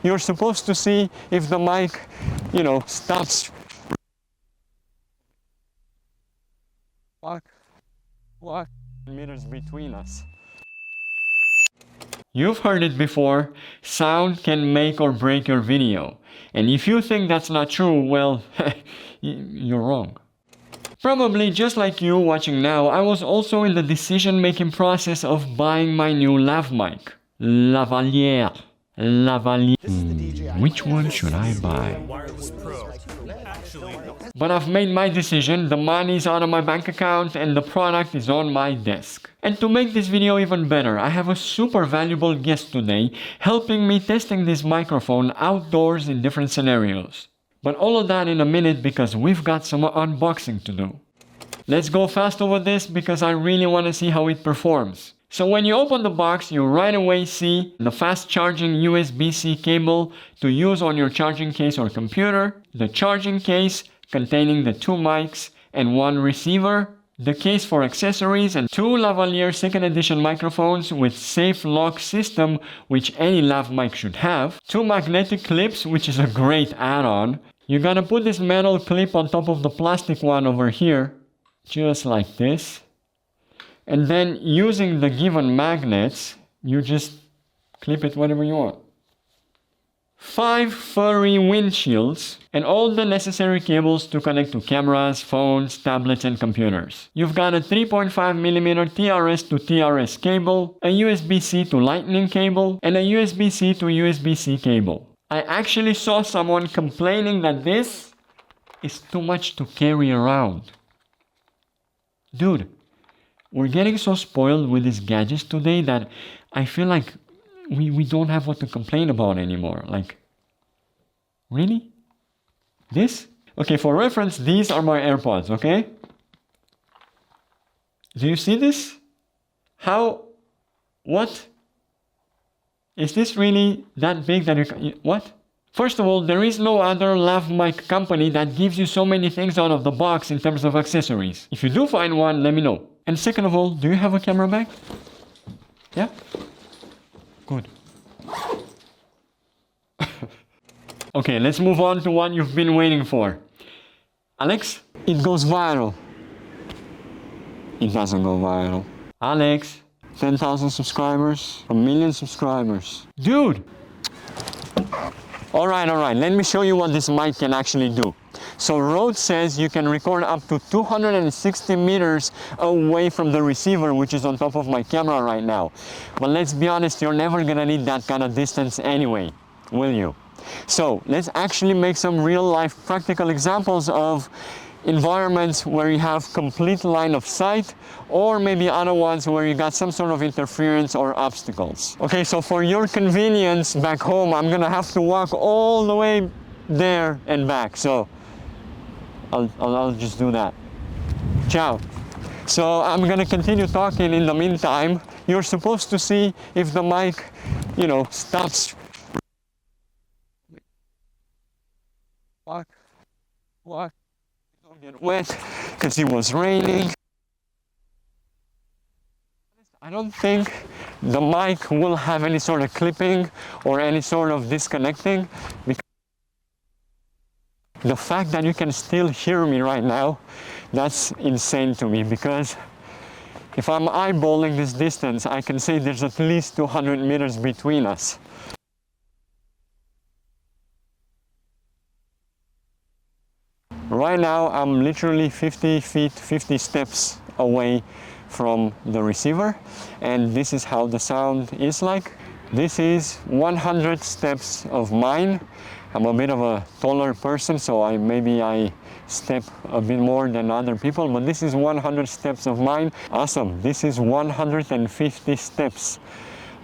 you're supposed to see if the mic, you know, stops. What meters between us. You've heard it before, sound can make or break your video. And if you think that's not true, well, you're wrong. Probably just like you watching now, I was also in the decision-making process of buying my new lav mic. Lavalier. Which one should I buy? Wireless Pro. Actually, But I've made my decision, the money's out of my bank account and the product is on my desk. And to make this video even better, I have a super valuable guest today helping me testing this microphone outdoors in different scenarios. But all of that in a minute because we've got some unboxing to do. Let's go fast over this because I really want to see how it performs. So when you open the box, you right away see the fast charging USB-C cable to use on your charging case or computer, the charging case containing the 2 mics and 1 receiver, the case for accessories and 2 lavalier 2nd edition microphones with safe lock system, which any lav mic should have, 2 magnetic clips, which is a great add-on. You're gonna put this metal clip on top of the plastic one over here, just like this. And then using the given magnets, you just clip it whatever you want. 5 furry windshields and all the necessary cables to connect to cameras, phones, tablets and computers. You've got a 3.5mm TRS to TRS cable, a USB-C to Lightning cable, and a USB-C to USB-C cable. I actually saw someone complaining that this is too much to carry around. Dude, we're getting so spoiled with these gadgets today that I feel like we don't have what to complain about anymore. Like, really? This? Okay, for reference, these are my AirPods, okay? Do you see this? How? What? Is this really that big that you can... What? First of all, there is no other lav mic company that gives you so many things out of the box in terms of accessories. If you do find one, let me know. And second of all, do you have a camera bag? Yeah? Good. Okay, let's move on to what you've been waiting for. Alex? It goes viral. It doesn't go viral. Alex? 10,000 subscribers? 1 million subscribers. Dude! Alright, let me show you what this mic can actually do. So Rode says you can record up to 260 meters away from the receiver, which is on top of my camera right now. But let's be honest, you're never gonna need that kind of distance anyway, will you? So let's actually make some real life practical examples of environments where you have complete line of sight, or maybe other ones where you got some sort of interference or obstacles. Okay, so for your convenience back home, I'm gonna have to walk all the way there and back. So I'll just do that. Ciao. So I'm gonna continue talking in the meantime. You're supposed to see if the mic, you know, stops. What? Don't get wet because it was raining. I don't think the mic will have any sort of clipping or any sort of disconnecting. Because the fact that you can still hear me right now, that's insane to me, because if I'm eyeballing this distance, I can say there's at least 200 meters between us. Right now, I'm literally 50 feet, 50 steps away from the receiver, and this is how the sound is like. This is 100 steps of mine. I'm a bit of a taller person, so maybe I step a bit more than other people, but this is 100 steps of mine. Awesome, this is 150 steps.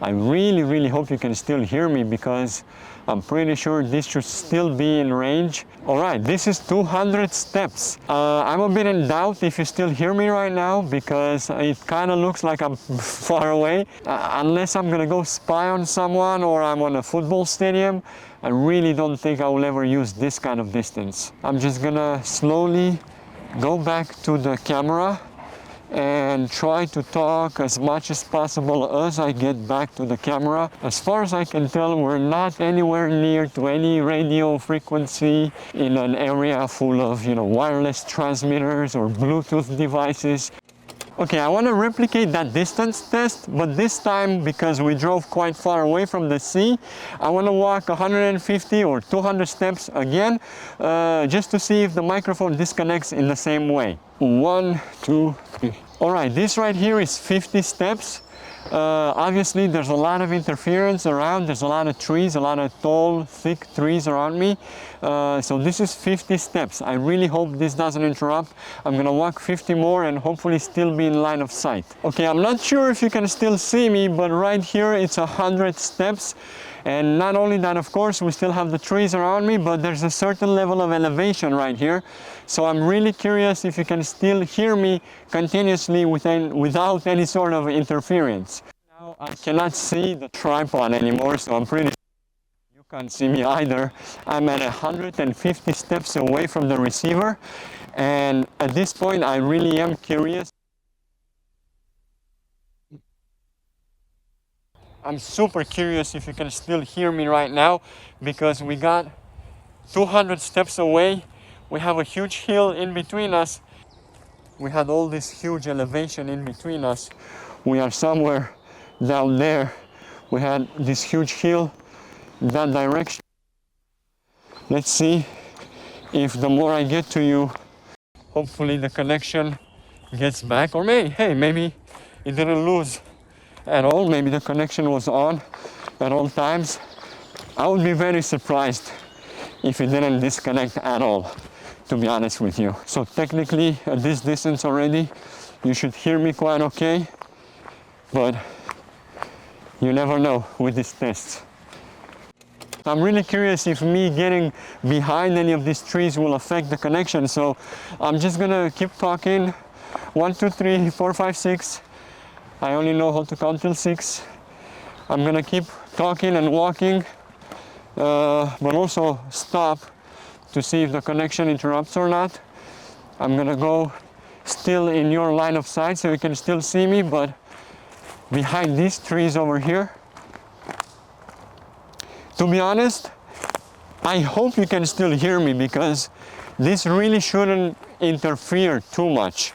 I really hope you can still hear me, because I'm pretty sure this should still be in range. All right, this is 200 steps. I'm a bit in doubt if you still hear me right now, because it kind of looks like I'm far away. Unless I'm gonna go spy on someone or I'm on a football stadium, I really don't think I will ever use this kind of distance. I'm just gonna slowly go back to the camera and try to talk as much as possible as I get back to the camera. As far as I can tell, we're not anywhere near to any radio frequency in an area full of, wireless transmitters or Bluetooth devices. Okay, I want to replicate that distance test, but this time, because we drove quite far away from the sea, I want to walk 150 or 200 steps again, just to see if the microphone disconnects in the same way. 1, 2, 3. All right, this right here is 50 steps. Obviously, there's a lot of interference around. There's a lot of trees, a lot of tall, thick trees around me. So this is 50 steps. I really hope this doesn't interrupt. I'm gonna walk 50 more and hopefully still be in line of sight. Okay, I'm not sure if you can still see me, but right here it's 100 steps. And not only that, of course, we still have the trees around me, but there's a certain level of elevation right here. So I'm really curious if you can still hear me continuously without any sort of interference. Now I cannot see the tripod anymore, so I'm pretty sure you can't see me either. I'm at 150 steps away from the receiver, and at this point I really am curious. I'm super curious if you can still hear me right now, because we got 200 steps away. We have a huge hill in between us. We had all this huge elevation in between us. We are somewhere down there. We had this huge hill in that direction. Let's see if the more I get to you, hopefully the connection gets back. Or maybe it didn't lose at all. Maybe the connection was on at all times. I would be very surprised if it didn't disconnect at all, to be honest with you. So technically at this distance already, you should hear me quite okay, but you never know with these tests. I'm really curious if me getting behind any of these trees will affect the connection, so I'm just gonna keep talking. 1, 2, 3, 4, 5, 6. I only know how to count till 6. I'm gonna keep talking and walking, but also stop to see if the connection interrupts or not. I'm gonna go still in your line of sight so you can still see me, but behind these trees over here. To be honest, I hope you can still hear me, because this really shouldn't interfere too much.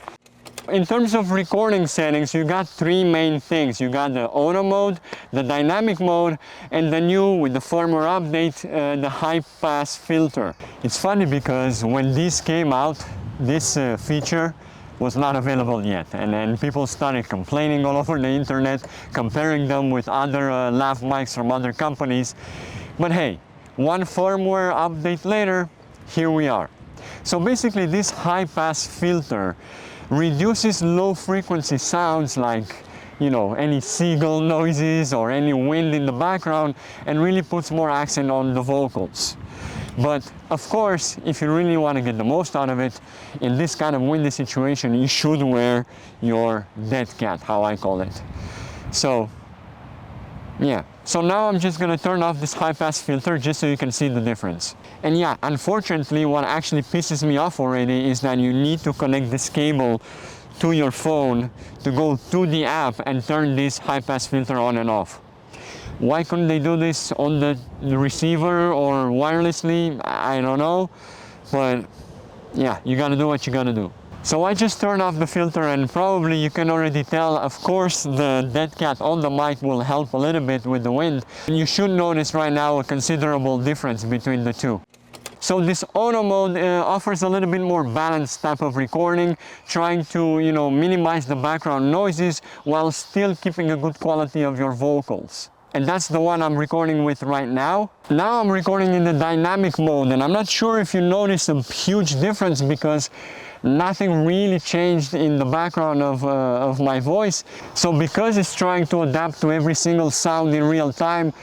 In terms of recording settings, you got 3 main things. You got the auto mode, the dynamic mode, and the new, with the firmware update, the high pass filter. It's funny because when this came out, this feature was not available yet, and then people started complaining all over the internet, comparing them with other lav mics from other companies. But hey, one firmware update later, here we are. So basically this high pass filter reduces low frequency sounds like, any seagull noises or any wind in the background, and really puts more accent on the vocals. But of course, if you really want to get the most out of it, in this kind of windy situation, you should wear your dead cat, how I call it. So, yeah. So now I'm just gonna turn off this high pass filter just so you can see the difference. And yeah, unfortunately, what actually pisses me off already is that you need to connect this cable to your phone to go to the app and turn this high pass filter on and off. Why couldn't they do this on the receiver or wirelessly? I don't know, but yeah, you gotta do what you gotta do. So I just turned off the filter, and probably you can already tell, of course, the dead cat on the mic will help a little bit with the wind. You should notice right now a considerable difference between the two. So this auto mode offers a little bit more balanced type of recording, trying to, minimize the background noises while still keeping a good quality of your vocals. And that's the one I'm recording with right now. Now I'm recording in the dynamic mode, and I'm not sure if you notice a huge difference, because nothing really changed in the background of my voice. So because it's trying to adapt to every single sound in real time,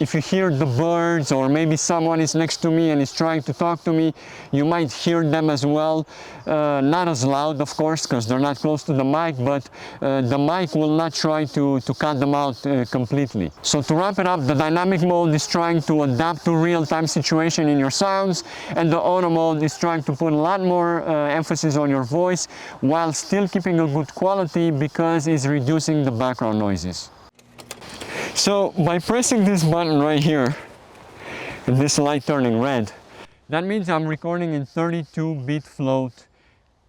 if you hear the birds, or maybe someone is next to me and is trying to talk to me, you might hear them as well. Not as loud, of course, because they're not close to the mic, but the mic will not try to cut them out completely. So to wrap it up, the dynamic mode is trying to adapt to real-time situation in your sounds, and the auto mode is trying to put a lot more emphasis on your voice while still keeping a good quality because it's reducing the background noises. So by pressing this button right here, this light turning red, that means I'm recording in 32-bit float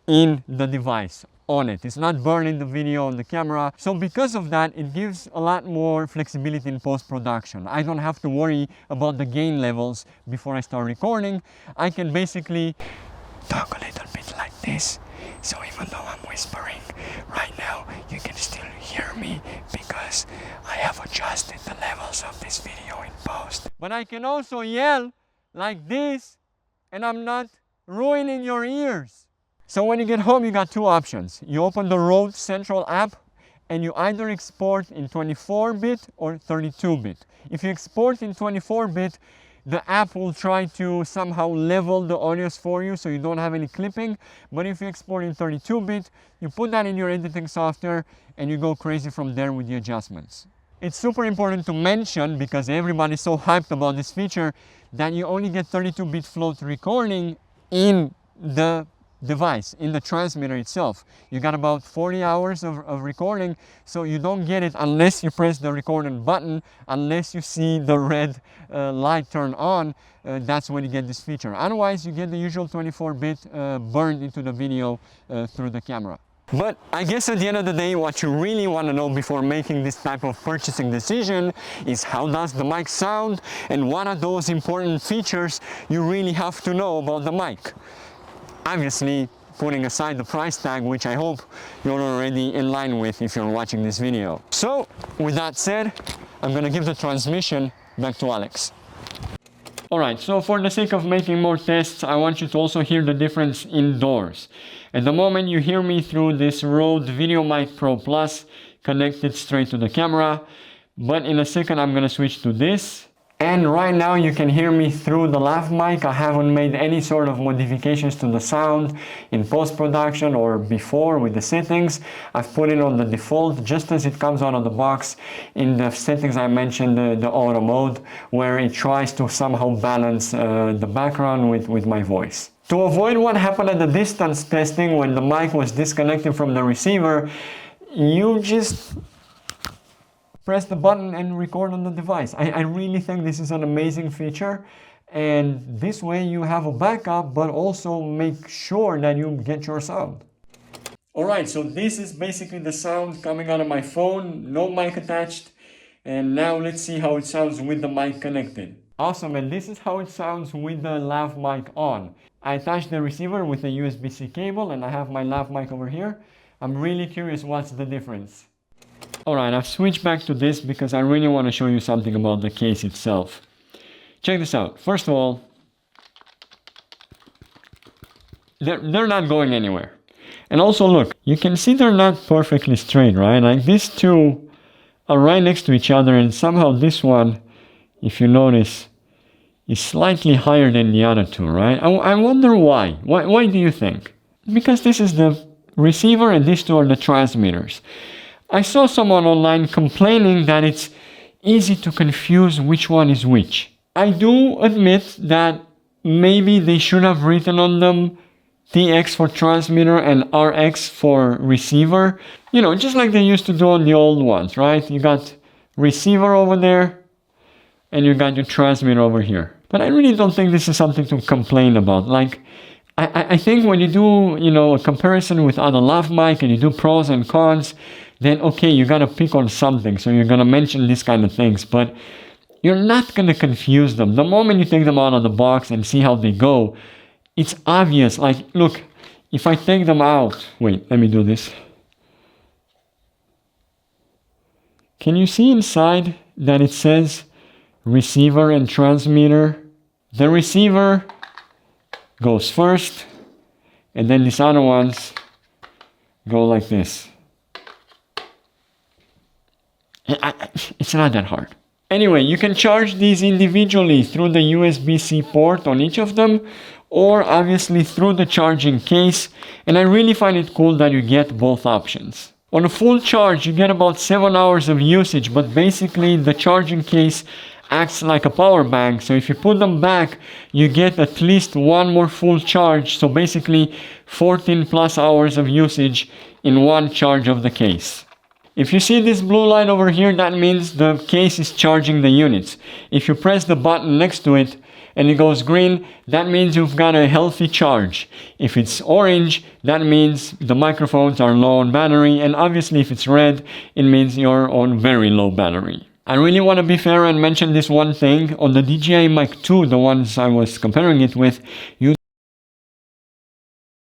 in the device, on it. It's not burning the video on the camera. So because of that, it gives a lot more flexibility in post-production. I don't have to worry about the gain levels before I start recording. I can basically talk a little bit like this. So even though I'm whispering right now, you can still hear me because I have adjusted the levels of this video in post. But I can also yell like this, and I'm not ruining your ears. So when you get home, you got two options. You open the Rode Central app, and you either export in 24-bit or 32-bit. If you export in 24-bit, the app will try to somehow level the audios for you so you don't have any clipping. But if you export in 32-bit, you put that in your editing software and you go crazy from there with the adjustments. It's super important to mention, because everybody's so hyped about this feature, that you only get 32-bit float recording in the device, in the transmitter itself. You got about 40 hours of recording, so you don't get it unless you press the recording button, unless you see the red light turn on. That's when you get this feature. Otherwise, you get the usual 24-bit burned into the video through the camera. But I guess at the end of the day, what you really want to know before making this type of purchasing decision is how does the mic sound, and what are those important features you really have to know about the mic. Obviously, putting aside the price tag, which I hope you're already in line with if you're watching this video. So, with that said, I'm going to give the transmission back to Alex. Alright, so for the sake of making more tests, I want you to also hear the difference indoors. At the moment, you hear me through this Røde Videomic Pro Plus connected straight to the camera, but in a second I'm going to switch to this. And right now you can hear me through the lav mic. I haven't made any sort of modifications to the sound in post-production or before with the settings. I've put it on the default just as it comes out of the box. In the settings I mentioned the auto mode, where it tries to somehow balance the background with my voice. To avoid what happened at the distance testing when the mic was disconnected from the receiver, you just press the button and record on the device. I really think this is an amazing feature, and this way you have a backup but also make sure that you get your sound. Alright, so this is basically the sound coming out of my phone, no mic attached, and now let's see how it sounds with the mic connected. Awesome, and this is how it sounds with the lav mic on. I attached the receiver with a USB-C cable and I have my lav mic over here. I'm really curious what's the difference. Alright, I've switched back to this because I really want to show you something about the case itself. Check this out. First of all, they're not going anywhere. And also look, you can see they're not perfectly straight, right? Like these two are right next to each other, and somehow this one, if you notice, is slightly higher than the other two, right? I wonder why. Why do you think? Because this is the receiver and these two are the transmitters. I saw someone online complaining that it's easy to confuse which one is which. I do admit that maybe they should have written on them TX for transmitter and RX for receiver. You know, just like they used to do on the old ones, right? You got receiver over there and you got your transmitter over here. But I really don't think this is something to complain about. Like, I think when you do, you know, a comparison with other lav mic and you do pros and cons, then okay, you gotta pick on something, so you're gonna mention these kind of things, but you're not gonna confuse them. The moment you take them out of the box and see how they go, it's obvious. Like, look, if I take them out, wait, let me do this. Can you see inside that it says receiver and transmitter? The receiver goes first, and then these other ones go like this. It's not that hard. Anyway, you can charge these individually through the USB-C port on each of them, or obviously through the charging case, and I really find it cool that you get both options. On a full charge, you get about 7 hours of usage, but basically the charging case acts like a power bank, so if you put them back, you get at least one more full charge, so basically 14 plus hours of usage in one charge of the case. If you see this blue light over here, that means the case is charging the units. If you press the button next to it and it goes green, that means you've got a healthy charge. If it's orange, that means the microphones are low on battery, and obviously if it's red, it means you're on very low battery. I really want to be fair and mention this one thing. On the DJI Mic 2, the ones I was comparing it with, you